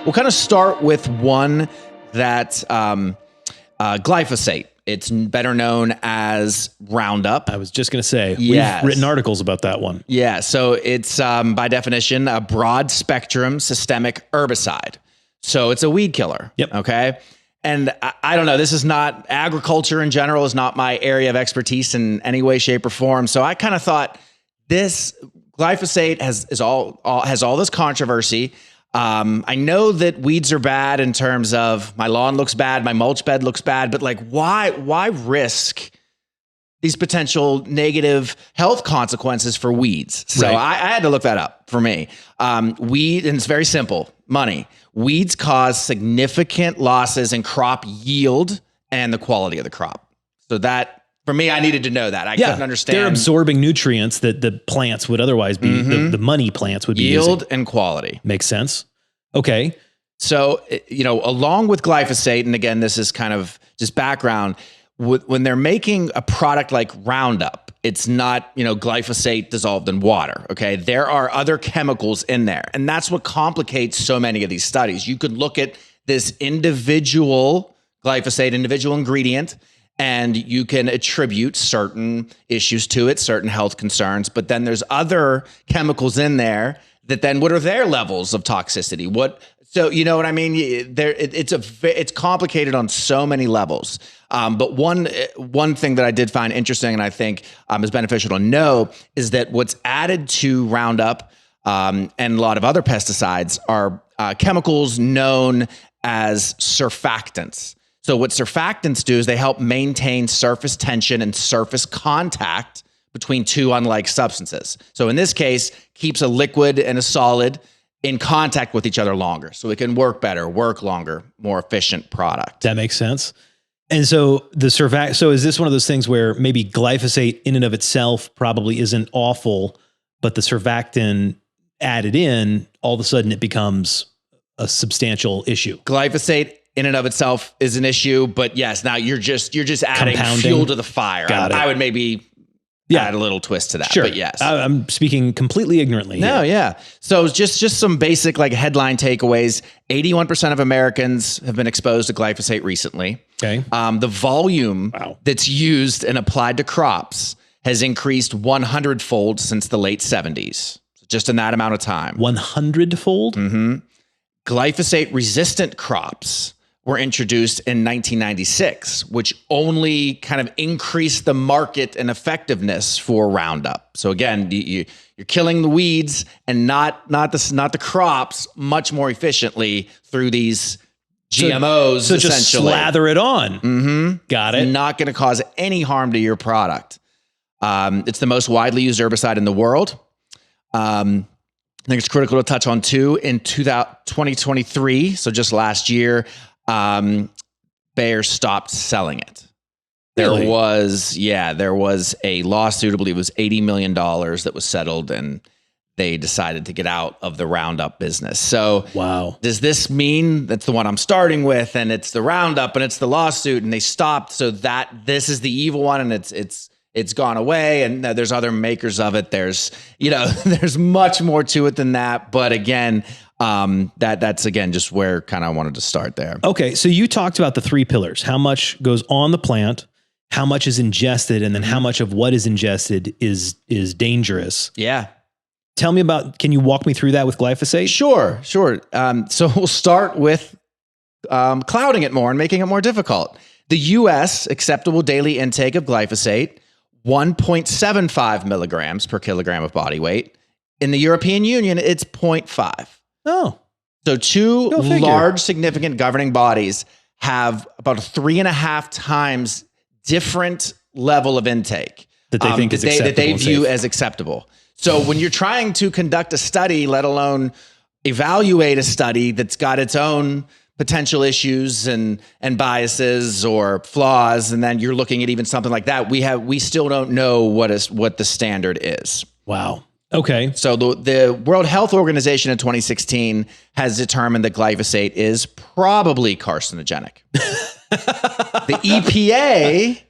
We'll kind of start with one that glyphosate. It's better known as Roundup. I was just going to say, yes. We've written articles about that one. Yeah, so it's by definition a broad spectrum systemic herbicide. So it's a weed killer. Yep. Okay. And I don't know, this is not, agriculture in general is not my area of expertise in any way, shape, or form. So I kind of thought this glyphosate has all this controversy. I know that weeds are bad in terms of my lawn looks bad, my mulch bed looks bad, but like why risk these potential negative health consequences for weeds? So right. I had to look that up for me. Weed, and it's very simple, money. Weeds cause significant losses in crop yield and the quality of the crop. So that, for me, I needed to know that. I couldn't understand. They're absorbing nutrients that the plants would otherwise be, the money plants would be yield using. and quality. Makes sense. Okay. So, along with glyphosate, and again, this is kind of just background, when they're making a product like Roundup, it's not, glyphosate dissolved in water. Okay. There are other chemicals in there. And that's what complicates so many of these studies. You could look at this individual glyphosate, individual ingredient, and you can attribute certain issues to it, certain health concerns. But then there's other chemicals in there that then, what are their levels of toxicity? So you know what I mean? It's complicated on so many levels. But one thing that I did find interesting, and I think is beneficial to know, is that what's added to Roundup and a lot of other pesticides are chemicals known as surfactants. So what surfactants do is they help maintain surface tension and surface contact between two unlike substances. So in this case, keeps a liquid and a solid in contact with each other longer, so it can work better, work longer, more efficient product. That makes sense. And so so is this one of those things where maybe glyphosate in and of itself probably isn't awful, but the surfactant added in, all of a sudden it becomes a substantial issue? Glyphosate in and of itself is an issue, but yes, now you're just adding compounding fuel to the fire. I would maybe add a little twist to that, sure. But yes. I'm speaking completely ignorantly here. No, yeah. So just some basic headline takeaways. 81% of Americans have been exposed to glyphosate recently. Okay. The volume that's used and applied to crops has increased 100-fold since the late 70s, just in that amount of time. 100-fold? Mm-hmm. Glyphosate-resistant crops were introduced in 1996, which only kind of increased the market and effectiveness for Roundup. So again, you're killing the weeds and not the crops much more efficiently through these GMOs. So just slather it on. Mm-hmm. Got it. Not going to cause any harm to your product. It's the most widely used herbicide in the world. I think it's critical to touch on too. In 2023, so just last year, Bayer stopped selling it. Really? There was a lawsuit, I believe it was $80 million that was settled, and they decided to get out of the Roundup business. So wow. Does this mean that's the one I'm starting with, and it's the Roundup and it's the lawsuit, and they stopped, so that this is the evil one and it's gone away, and there's other makers of it. There's much more to it than that. But again, that's again just where kind of I wanted to start there. Okay, so you talked about the three pillars: how much goes on the plant, how much is ingested, and then how much of what is ingested is dangerous. Yeah. Tell me can you walk me through that with glyphosate? Sure. So we'll start with clouding it more and making it more difficult. The U.S. acceptable daily intake of glyphosate, 1.75 milligrams per kilogram of body weight. In the European Union, it's 0.5. Oh. So two large, significant governing bodies have about 3.5 times different level of intake that they think is acceptable, that they view as acceptable. So when you're trying to conduct a study, let alone evaluate a study that's got its own potential issues and biases or flaws, and then you're looking at even something like that, we still don't know what the standard is. Wow. Okay. So the World Health Organization in 2016 has determined that glyphosate is probably carcinogenic. The EPA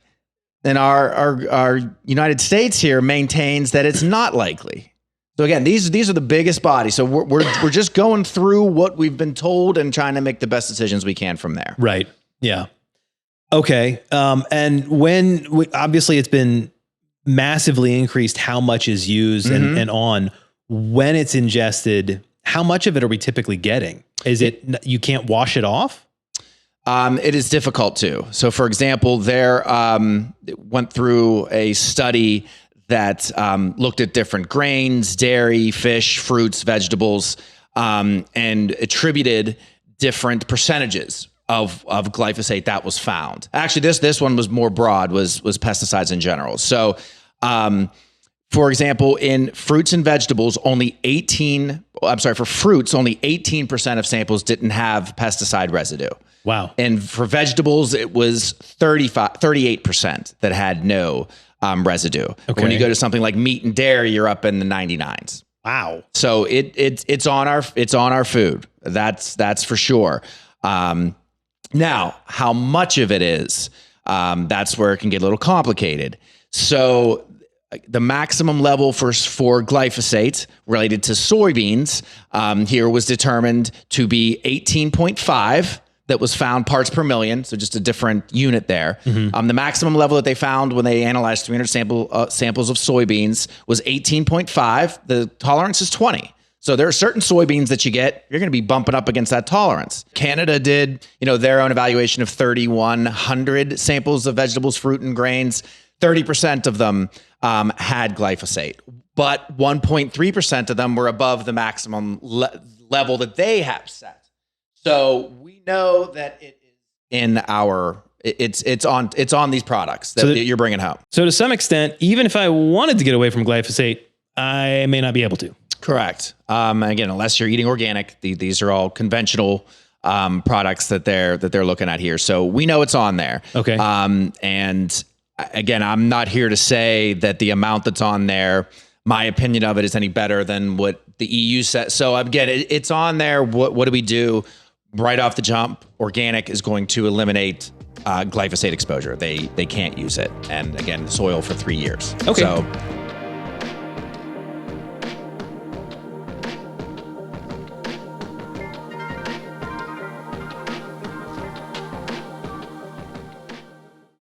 in our United States here maintains that it's not likely. So again, these are the biggest bodies. So we're just going through what we've been told and trying to make the best decisions we can from there. Right. Yeah. Okay. And obviously it's been massively increased how much is used and on when it's ingested, how much of it are we typically getting? Is it, you can't wash it off? It is difficult to. So for example, went through a study that looked at different grains, dairy, fish, fruits, vegetables, and attributed different percentages of glyphosate that was found. Actually, this one was more broad, was pesticides in general. So, for example, in fruits and vegetables, for fruits, only 18% of samples didn't have pesticide residue. Wow. And for vegetables, it was 38% that had no residue. Okay. When you go to something like meat and dairy, you're up in the 99s. Wow. So it's on our food. That's for sure. Now, how much of it is, that's where it can get a little complicated. So the maximum level for glyphosate related to soybeans here was determined to be 18.5 that was found parts per million. So just a different unit there. The maximum level that they found when they analyzed 300 samples of soybeans was 18.5. The tolerance is 20. So there are certain soybeans that you're going to be bumping up against that tolerance. Canada did, their own evaluation of 3,100 samples of vegetables, fruit, and grains. 30% of them had glyphosate, but 1.3% of them were above the maximum level that they have set. So we know that it is in it's on these products that you're bringing home. So to some extent, even if I wanted to get away from glyphosate, I may not be able to. Correct. Again, unless you're eating organic, these are all conventional products that they're looking at here. So we know it's on there. Okay. And again, I'm not here to say that the amount that's on there, my opinion of it is any better than what the EU says. So again, it's on there. What do we do? Right off the jump, organic is going to eliminate glyphosate exposure. They can't use it. And again, soil for 3 years. Okay. So